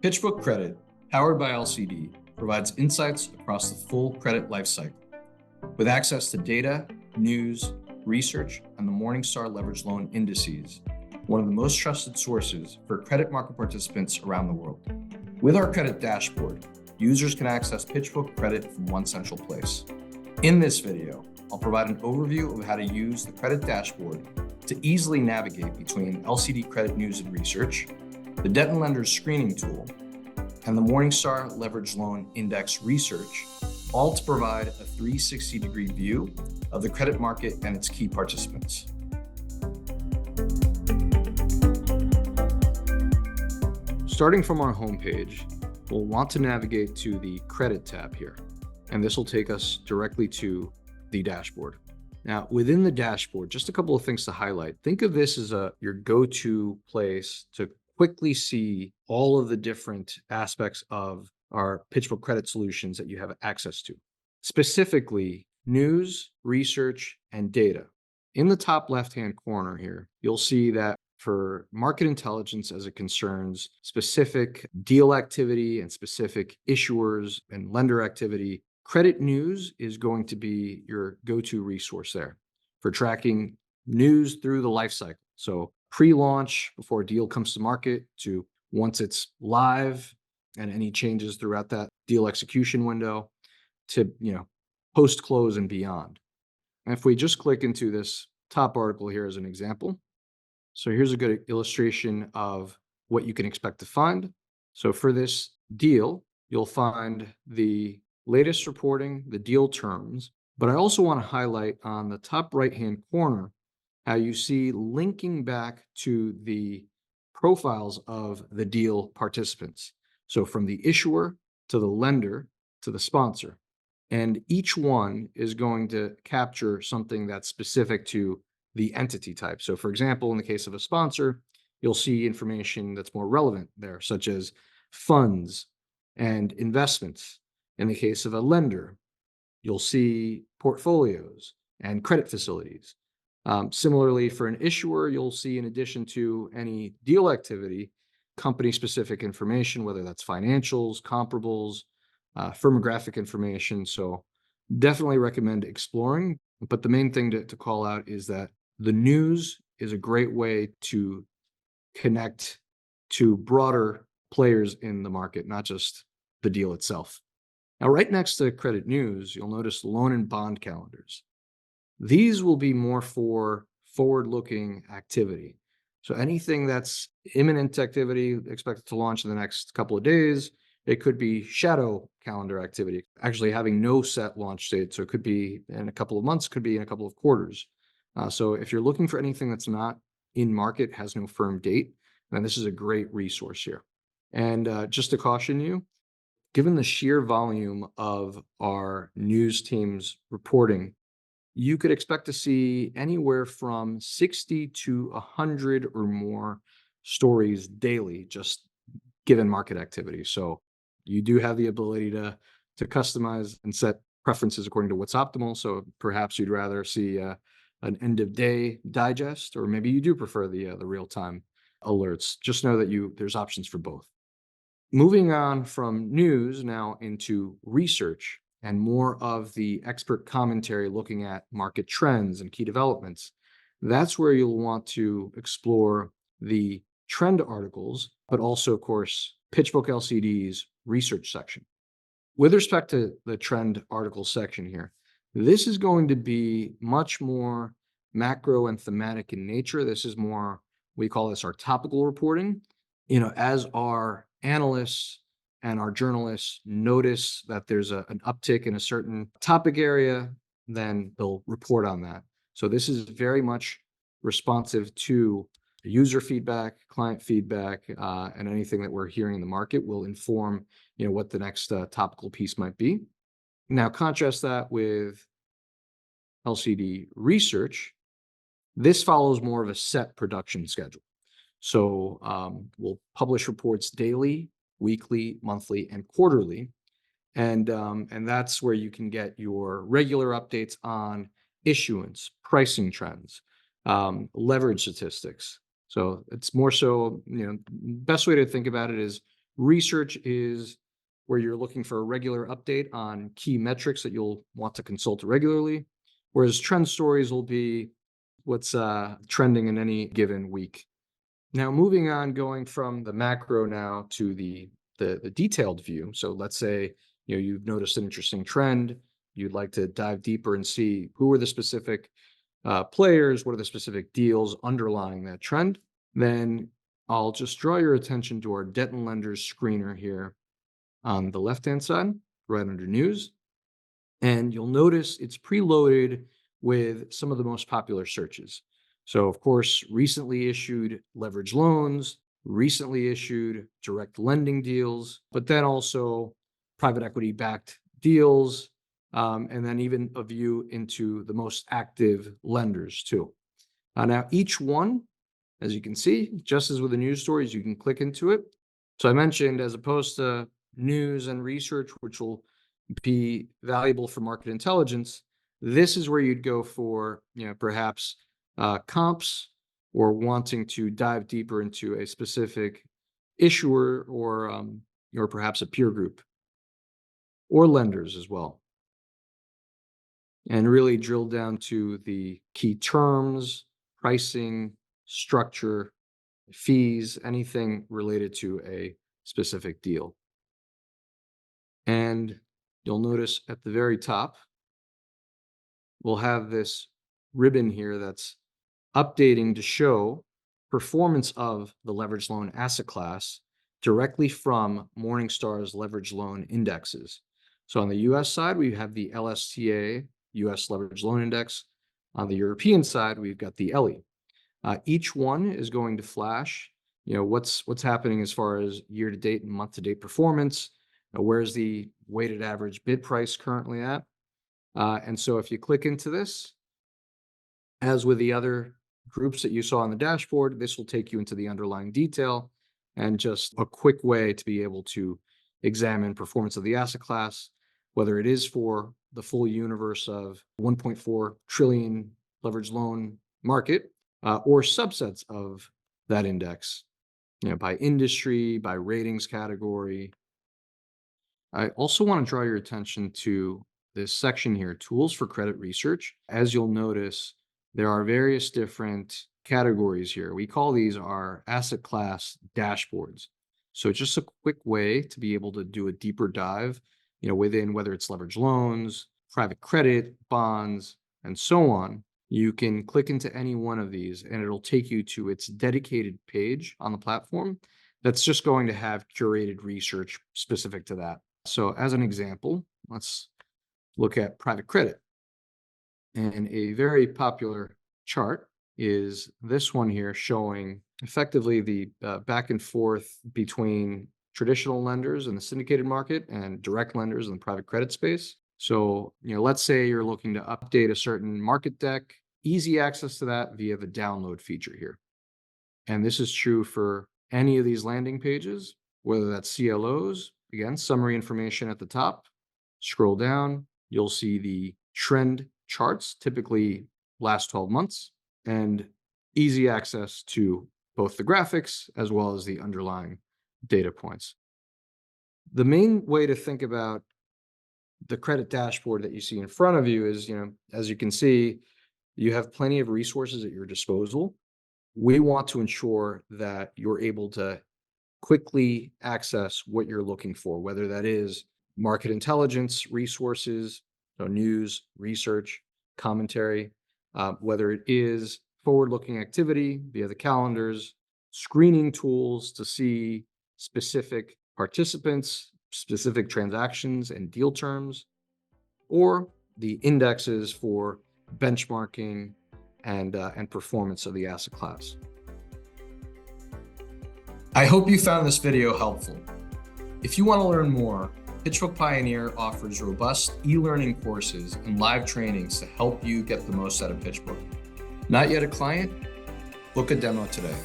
PitchBook Credit, powered by LCD, provides insights across the full credit lifecycle. With access to data, news, research, and the Morningstar Leveraged Loan Indexes, one of the most trusted sources for credit market participants around the world. With our credit dashboard, users can access PitchBook Credit from one central place. In this video, I'll provide an overview of how to use the credit dashboard to easily navigate between LCD credit news and research, the debt and lenders screening tool, and the Morningstar Leveraged Loan Index research, all to provide a 360-degree view of the credit market and its key participants. Starting from our homepage, we'll want to navigate to the Credit tab here, and this will take us directly to the dashboard. Now, within the dashboard, just a couple of things to highlight. Think of this as your go-to place to quickly see all of the different aspects of our PitchBook Credit solutions that you have access to. Specifically, news, research, and data. In the top left-hand corner here, you'll see that for market intelligence as it concerns specific deal activity and specific issuers and lender activity, credit news is going to be your go-to resource there for tracking news through the life cycle. So pre-launch, before a deal comes to market, to once it's live and any changes throughout that deal execution window, to post-close and beyond. And if we just click into this top article here as an example, so here's a good illustration of what you can expect to find. So for this deal, you'll find the latest reporting, the deal terms, but I also want to highlight on the top right-hand corner how you see linking back to the profiles of the deal participants. So from the issuer to the lender to the sponsor. And each one is going to capture something that's specific to the entity type. So for example, in the case of a sponsor, you'll see information that's more relevant there, such as funds and investments. In the case of a lender, you'll see portfolios and credit facilities. Similarly, for an issuer, you'll see, in addition to any deal activity, company-specific information, whether that's financials, comparables, firmographic information. So definitely recommend exploring. But the main thing to call out is that the news is a great way to connect to broader players in the market, not just the deal itself. Now, right next to credit news, you'll notice loan and bond calendars. These will be more for forward-looking activity. So anything that's imminent activity expected to launch in the next couple of days, it could be shadow calendar activity, actually having no set launch date. So it could be in a couple of months, could be in a couple of quarters. So if you're looking for anything that's not in market, has no firm date, then this is a great resource here. And just to caution you, given the sheer volume of our news team's reporting, you could expect to see anywhere from 60 to 100 or more stories daily, just given market activity. So you do have the ability to customize and set preferences according to what's optimal. So perhaps you'd rather see an end of day digest, or maybe you do prefer the real-time alerts. Just know that there's options for both. Moving on from news now into research and more of the expert commentary looking at market trends and key developments, that's where you'll want to explore the trend articles, but also, of course, PitchBook LCD's research section. With respect to the trend article section here, this is going to be much more macro and thematic in nature. This is more, we call this our topical reporting. As our analysts and our journalists notice that there's an uptick in a certain topic area, then they'll report on that. So this is very much responsive to user feedback, client feedback, and anything that we're hearing in the market will inform, what the next topical piece might be. Now, contrast that with LCD research. This follows more of a set production schedule. So we'll publish reports daily, weekly, monthly, and quarterly. And that's where you can get your regular updates on issuance, pricing trends, leverage statistics. So it's more so, best way to think about it is Research is where you're looking for a regular update on key metrics that you'll want to consult regularly, whereas trend stories will be what's trending in any given week. Now, moving on, going from the macro now to the detailed view. So let's say you've noticed an interesting trend. You'd like to dive deeper and see who are the specific players, what are the specific deals underlying that trend. Then I'll just draw your attention to our debt and lenders screener here on the left-hand side, right under news. And you'll notice it's preloaded with some of the most popular searches. So of course, recently issued leveraged loans, recently issued direct lending deals, but then also private equity backed deals, and then even a view into the most active lenders too. Now each one, as you can see, just as with the news stories, you can click into it. So I mentioned, as opposed to news and research, which will be valuable for market intelligence, this is where you'd go for, perhaps comps, or wanting to dive deeper into a specific issuer, or perhaps a peer group, or lenders as well, and really drill down to the key terms, pricing, structure, fees, anything related to a specific deal. And you'll notice at the very top, we'll have this ribbon here that's updating to show performance of the leveraged loan asset class directly from Morningstar's leveraged loan indexes. So on the US side, we have the LSTA US Leveraged Loan Index. On the European side, we've got the ELI. Each one is going to flash, what's happening as far as year-to-date and month-to-date performance. Where's the weighted average bid price currently at? And so if you click into this, as with the other groups that you saw on the dashboard, this will take you into the underlying detail and just a quick way to be able to examine performance of the asset class, whether it is for the full universe of 1.4 trillion leveraged loan market, or subsets of that index, by industry, by ratings category. I also want to draw your attention to this section here, tools for credit research. As you'll notice, there are various different categories here. We call these our asset class dashboards. So just a quick way to be able to do a deeper dive, within, whether it's leveraged loans, private credit, bonds, and so on. You can click into any one of these and it'll take you to its dedicated page on the platform that's just going to have curated research specific to that. So as an example, let's look at private credit. And a very popular chart is this one here, showing effectively the back and forth between traditional lenders in the syndicated market and direct lenders in the private credit space. So, let's say you're looking to update a certain market deck, easy access to that via the download feature here. And this is true for any of these landing pages, whether that's CLOs, again, summary information at the top. Scroll down, you'll see the trend charts, typically last 12 months, and easy access to both the graphics as well as the underlying data points. The main way to think about the credit dashboard that you see in front of you is, as you can see, you have plenty of resources at your disposal. We want to ensure that you're able to quickly access what you're looking for, whether that is market intelligence resources, so news, research, commentary, whether it is forward-looking activity via the calendars, screening tools to see specific participants, specific transactions and deal terms, or the indexes for benchmarking and performance of the asset class. I hope you found this video helpful. If you want to learn more, PitchBook Pioneer offers robust e-learning courses and live trainings to help you get the most out of PitchBook. Not yet a client? Book a demo today.